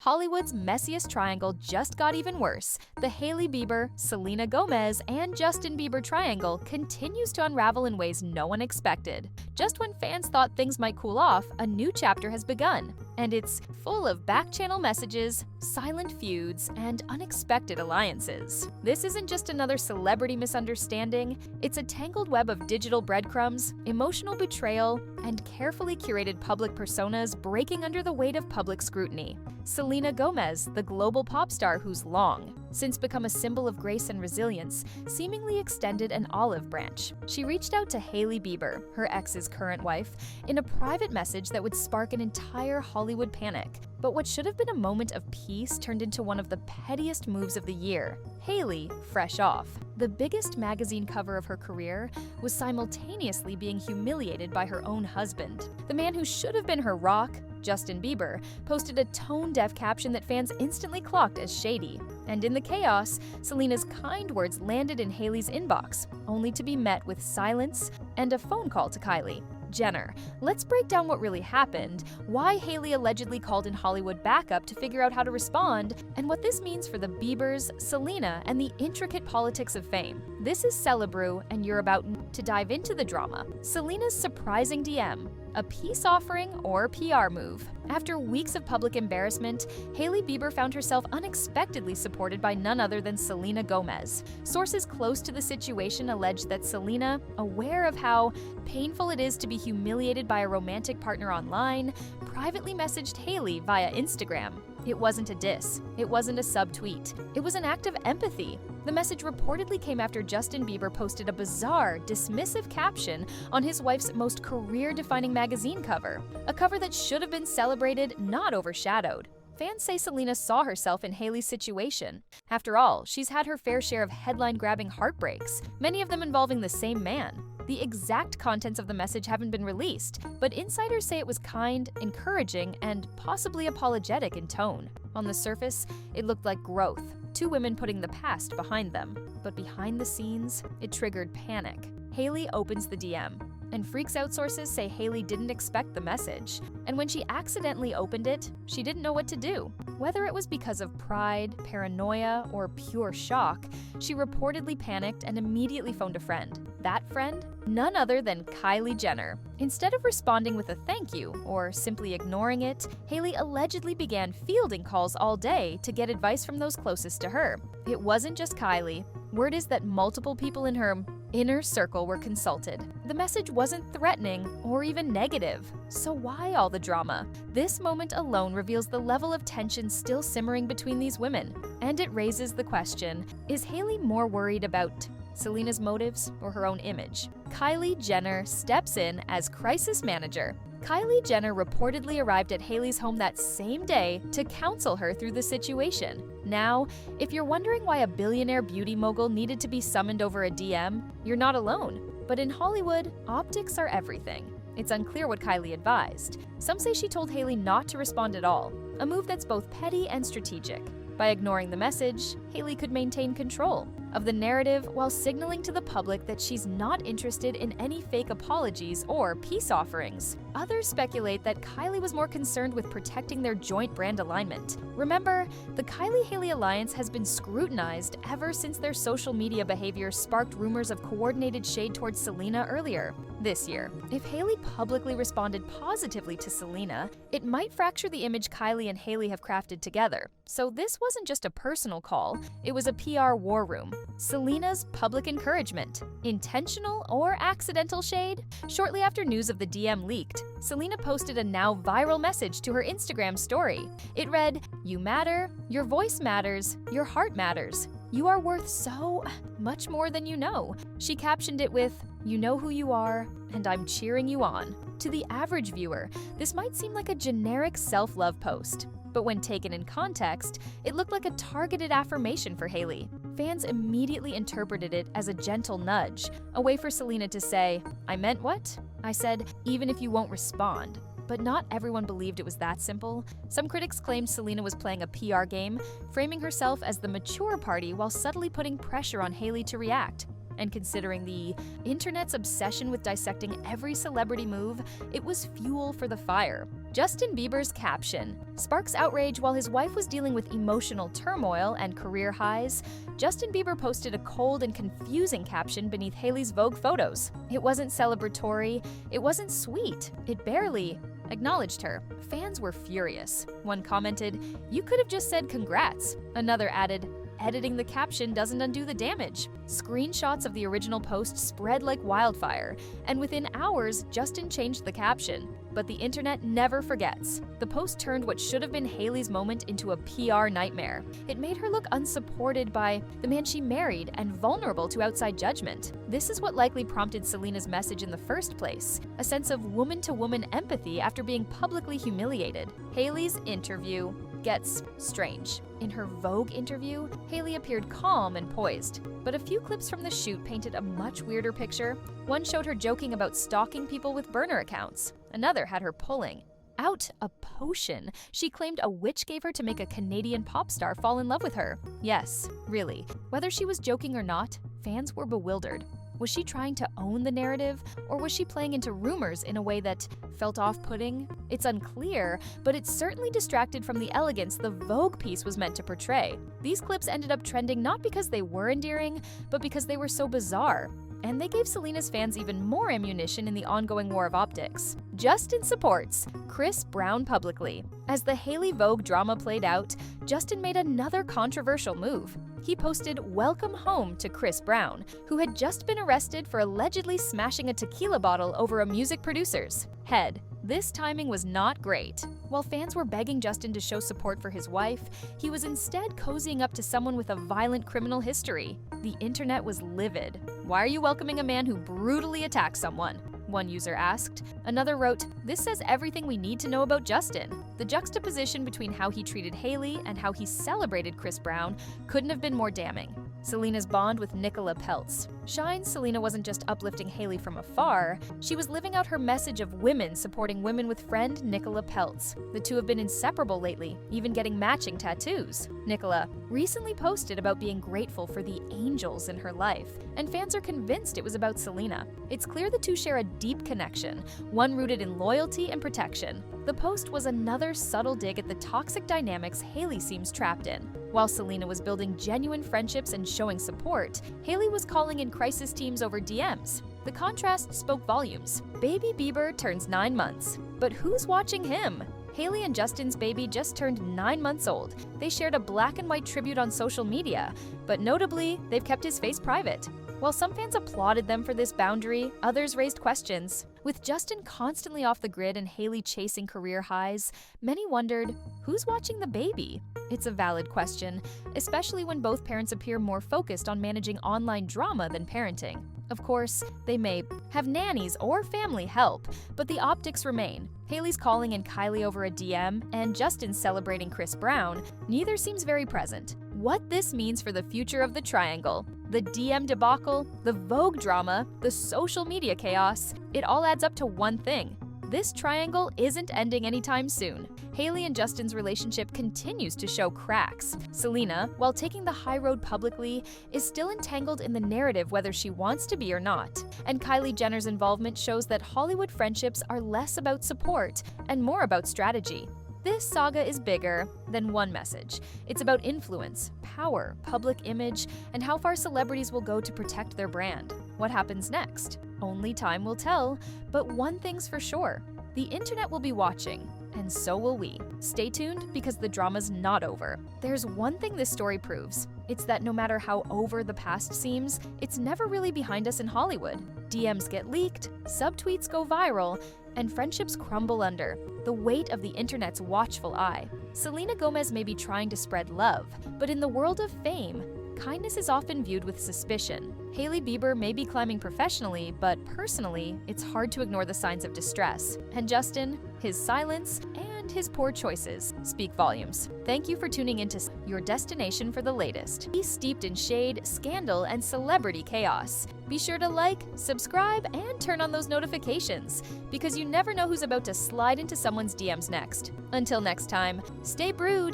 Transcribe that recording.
Hollywood's messiest triangle just got even worse. The Hailey Bieber, Selena Gomez, and Justin Bieber triangle continues to unravel in ways no one expected. Just when fans thought things might cool off, a new chapter has begun, and it's full of back-channel messages, silent feuds, and unexpected alliances. This isn't just another celebrity misunderstanding, it's a tangled web of digital breadcrumbs, emotional betrayal, and carefully curated public personas breaking under the weight of public scrutiny. Selena Gomez, the global pop star who's long since become a symbol of grace and resilience, seemingly extended an olive branch. She reached out to Hailey Bieber, her ex's current wife, in a private message that would spark an entire Hollywood panic. But what should have been a moment of peace turned into one of the pettiest moves of the year. Hailey, fresh off the biggest magazine cover of her career, was simultaneously being humiliated by her own husband. The man who should have been her rock, Justin Bieber, posted a tone-deaf caption that fans instantly clocked as shady. And in the chaos, Selena's kind words landed in Hailey's inbox, only to be met with silence and a phone call to Kylie Jenner. Let's break down what really happened, why Hailey allegedly called in Hollywood backup to figure out how to respond, and what this means for the Biebers, Selena, and the intricate politics of fame. This is Celebrew, and you're about to dive into the drama. Selena's surprising DM. A peace offering or PR move. After weeks of public embarrassment, Hailey Bieber found herself unexpectedly supported by none other than Selena Gomez. Sources close to the situation allege that Selena, aware of how painful it is to be humiliated by a romantic partner online, privately messaged Hailey via Instagram. It wasn't a diss. It wasn't a subtweet. It was an act of empathy. The message reportedly came after Justin Bieber posted a bizarre, dismissive caption on his wife's most career-defining magazine cover, a cover that should have been celebrated, not overshadowed. Fans say Selena saw herself in Hailey's situation. After all, she's had her fair share of headline-grabbing heartbreaks, many of them involving the same man. The exact contents of the message haven't been released, but insiders say it was kind, encouraging, and possibly apologetic in tone. On the surface, it looked like growth, two women putting the past behind them. But behind the scenes, it triggered panic. Hailey opens the DM, and freaks out sources say Hailey didn't expect the message. And when she accidentally opened it, she didn't know what to do. Whether it was because of pride, paranoia, or pure shock, she reportedly panicked and immediately phoned a friend. That friend? None other than Kylie Jenner. Instead of responding with a thank you or simply ignoring it, Hailey allegedly began fielding calls all day to get advice from those closest to her. It wasn't just Kylie. Word is that multiple people in her inner circle were consulted. The message wasn't threatening or even negative. So why all the drama? This moment alone reveals the level of tension still simmering between these women. And it raises the question, is Hailey more worried about Selena's motives or her own image? Kylie Jenner steps in as crisis manager. Kylie Jenner reportedly arrived at Hailey's home that same day to counsel her through the situation. Now, if you're wondering why a billionaire beauty mogul needed to be summoned over a DM, you're not alone. But in Hollywood, optics are everything. It's unclear what Kylie advised. Some say she told Hailey not to respond at all, a move that's both petty and strategic. By ignoring the message, Hailey could maintain control of the narrative while signaling to the public that she's not interested in any fake apologies or peace offerings. Others speculate that Kylie was more concerned with protecting their joint brand alignment. Remember, the Kylie-Hailey alliance has been scrutinized ever since their social media behavior sparked rumors of coordinated shade towards Selena earlier this year. If Hailey publicly responded positively to Selena, it might fracture the image Kylie and Hailey have crafted together. So this wasn't just a personal call, it was a PR war room. Selena's public encouragement. Intentional or accidental shade? Shortly after news of the DM leaked, Selena posted a now viral message to her Instagram story. It read, "You matter, your voice matters, your heart matters. You are worth so much more than you know." She captioned it with, "You know who you are, and I'm cheering you on." To the average viewer, this might seem like a generic self-love post. But when taken in context, it looked like a targeted affirmation for Hailey. Fans immediately interpreted it as a gentle nudge, a way for Selena to say, "I meant what? I said, even if you won't respond." But not everyone believed it was that simple. Some critics claimed Selena was playing a PR game, framing herself as the mature party while subtly putting pressure on Hailey to react. And considering the internet's obsession with dissecting every celebrity move, it was fuel for the fire. Justin Bieber's caption sparks outrage while his wife was dealing with emotional turmoil and career highs. Justin Bieber posted a cold and confusing caption beneath Hailey's Vogue photos. It wasn't celebratory, it wasn't sweet, it barely acknowledged her. Fans were furious. One commented, "You could have just said congrats." Another added, "Editing the caption doesn't undo the damage." Screenshots of the original post spread like wildfire, and within hours, Justin changed the caption. But the internet never forgets. The post turned what should have been Hailey's moment into a PR nightmare. It made her look unsupported by the man she married and vulnerable to outside judgment. This is what likely prompted Selena's message in the first place, a sense of woman-to-woman empathy after being publicly humiliated. Hailey's interview gets strange. In her Vogue interview, Hailey appeared calm and poised, but a few clips from the shoot painted a much weirder picture. One showed her joking about stalking people with burner accounts. Another had her pulling out a potion she claimed a witch gave her to make a Canadian pop star fall in love with her. Yes, really. Whether she was joking or not, fans were bewildered. Was she trying to own the narrative, or was she playing into rumors in a way that felt off-putting? It's unclear, but it certainly distracted from the elegance the Vogue piece was meant to portray. These clips ended up trending not because they were endearing, but because they were so bizarre. And they gave Selena's fans even more ammunition in the ongoing war of optics. Justin supports Chris Brown publicly. As the Hailey Vogue drama played out, Justin made another controversial move. He posted "Welcome home" to Chris Brown, who had just been arrested for allegedly smashing a tequila bottle over a music producer's head. This timing was not great. While fans were begging Justin to show support for his wife, he was instead cozying up to someone with a violent criminal history. The internet was livid. "Why are you welcoming a man who brutally attacked someone?" one user asked. Another wrote, "This says everything we need to know about Justin." The juxtaposition between how he treated Hailey and how he celebrated Chris Brown couldn't have been more damning. Selena's bond with Nicola pelts. Shines, Selena wasn't just uplifting Hailey from afar, she was living out her message of women supporting women with friend Nicola pelts. The two have been inseparable lately, even getting matching tattoos. Nicola recently posted about being grateful for the angels in her life, and fans are convinced it was about Selena. It's clear the two share a deep connection, one rooted in loyalty and protection. The post was another subtle dig at the toxic dynamics Hailey seems trapped in. While Selena was building genuine friendships and showing support, Hailey was calling in crisis teams over DMs. The contrast spoke volumes. Baby Bieber turns 9 months. But who's watching him? Hailey and Justin's baby just turned 9 months old. They shared a black and white tribute on social media, but notably, they've kept his face private. While some fans applauded them for this boundary, others raised questions. With Justin constantly off the grid and Hailey chasing career highs, many wondered, who's watching the baby? It's a valid question, especially when both parents appear more focused on managing online drama than parenting. Of course, they may have nannies or family help, but the optics remain. Hailey's calling in Kylie over a DM, and Justin celebrating Chris Brown, neither seems very present. What this means for the future of the triangle, the DM debacle, the Vogue drama, the social media chaos, it all adds up to one thing. This triangle isn't ending anytime soon. Hailey and Justin's relationship continues to show cracks. Selena, while taking the high road publicly, is still entangled in the narrative whether she wants to be or not. And Kylie Jenner's involvement shows that Hollywood friendships are less about support and more about strategy. This saga is bigger than one message. It's about influence, power, public image, and how far celebrities will go to protect their brand. What happens next? Only time will tell, but one thing's for sure. The internet will be watching, and so will we. Stay tuned because the drama's not over. There's one thing this story proves. It's that no matter how over the past seems, it's never really behind us in Hollywood. DMs get leaked, subtweets go viral, and friendships crumble under the weight of the internet's watchful eye. Selena Gomez may be trying to spread love, but in the world of fame, kindness is often viewed with suspicion. Hailey Bieber may be climbing professionally, but personally, it's hard to ignore the signs of distress. And Justin, his silence and his poor choices speak volumes. Thank you for tuning into your destination for the latest. Be steeped in shade, scandal, and celebrity chaos. Be sure to like, subscribe, and turn on those notifications, because you never know who's about to slide into someone's DMs next. Until next time, stay brewed.